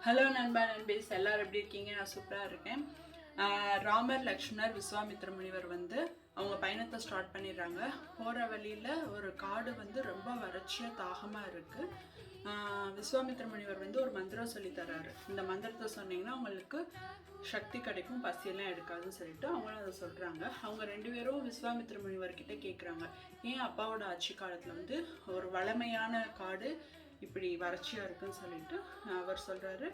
Hello நண்பா நண்பேஸ் எல்லாரும் எப்படி இருக்கீங்க? நான் சூப்பராக இருக்கேன். ராமர் லக்ஷ்மணர் விஸ்வாமித்திர முனிவர் வந்து அவங்க பயணத்தை ஸ்டார்ட் பண்ணிடுறாங்க. போகிற வழியில் ஒரு காடு வந்து ரொம்ப வறட்சியாக தாகமாக இருக்குது. விஸ்வாமித்திர முனிவர் வந்து ஒரு மந்திரம் சொல்லி தர்றாரு. இந்த மந்திரத்தை சொன்னீங்கன்னா உங்களுக்கு சக்தி கிடைக்கும், பசியெல்லாம் எடுக்காதுன்னு சொல்லிட்டு அவங்களும் அதை சொல்கிறாங்க. அவங்க ரெண்டு பேரும் விஸ்வாமித்திர முனிவர்கிட்ட கேட்குறாங்க, ஏன் அப்பாவோட ஆட்சி காலத்தில் வந்து ஒரு வளமையான காடு இப்படி வறட்சியாக இருக்குன்னு சொல்லிட்டு அவர் சொல்கிறாரு,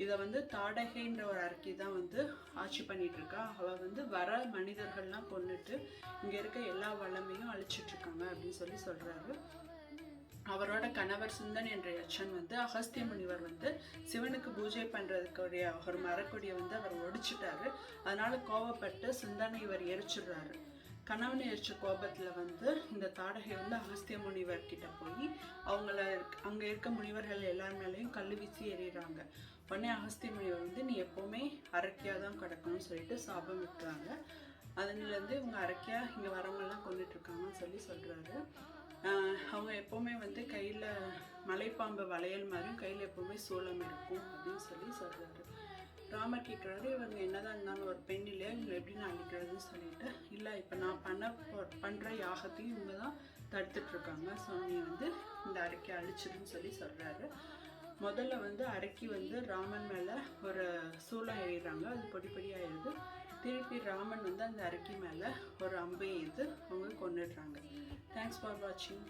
இதை வந்து தாடகைன்ற ஒரு அரக்கி தான் வந்து ஆட்சி பண்ணிட்டு இருக்கா. அவள் வந்து வர மனிதர்கள்லாம் கொண்டுட்டு இங்கே இருக்க எல்லா வளமையும் அழிச்சிட்ருக்காங்க அப்படின்னு சொல்லி சொல்கிறாரு. அவரோட கணவர் சுந்தன் என்ற யட்சன் வந்து அகஸ்திய முனிவர் வந்து சிவனுக்கு பூஜை பண்ணுறதுக்குரிய ஒரு மரக்கொடியை வந்து அவர் ஒடிச்சிட்டாரு. அதனால கோவப்பட்டு சுந்தனை இவர் எரிச்சிடுறாரு. கணவன் எரிச்ச கோபத்தில் வந்து இந்த தாடகை வந்து அகஸ்திய முனிவர் கிட்ட போய் அவங்கள அங்கே இருக்க முனிவர்கள் எல்லார் மேலேயும் கல் வீசி எறிகிறாங்க. உடனே அகஸ்திய முனிவர் வந்து நீ எப்போவுமே அரக்கியாக தான் கிடக்கணும்னு சொல்லிட்டு சாபம் விட்டுறாங்க. அதுலேருந்து இவங்க அரக்கியாக இங்கே வரவங்கெல்லாம் கொண்டுட்ருக்காங்கன்னு சொல்லி சொல்கிறாரு. அவங்க எப்போவுமே வந்து கையில் மலைப்பாம்பு வளையல் மாதிரியும் கையில் எப்போவுமே சூளம் இருக்கும் அப்படின்னு சொல்லி சொல்கிறாரு. ராமர் கேட்குறாரு, இவங்க என்னதான் இருந்தாலும் ஒரு பெண் இல்லையா, இவங்களை எப்படி நான் அழிக்கிறதுன்னு சொல்லிட்டு, இல்லை இப்போ நான் பண்ணுற யாகத்தையும் இவங்க தான் தடுத்துட்ருக்காங்க, ஸோ நீ வந்து இந்த அரக்கி அழிச்சிடுன்னு சொல்லி சொல்கிறாரு. முதல்ல வந்து அரக்கி வந்து ராமன் மேலே ஒரு சூளம் எறிகிறாங்க, அது பொடி பொடியாகிடுது. திருப்பி ராமன் வந்து அந்த அரக்கி மேலே ஒரு அம்பை எய்து அவங்க கொண்டுடுறாங்க. தேங்க்ஸ் ஃபார் வாட்சிங்.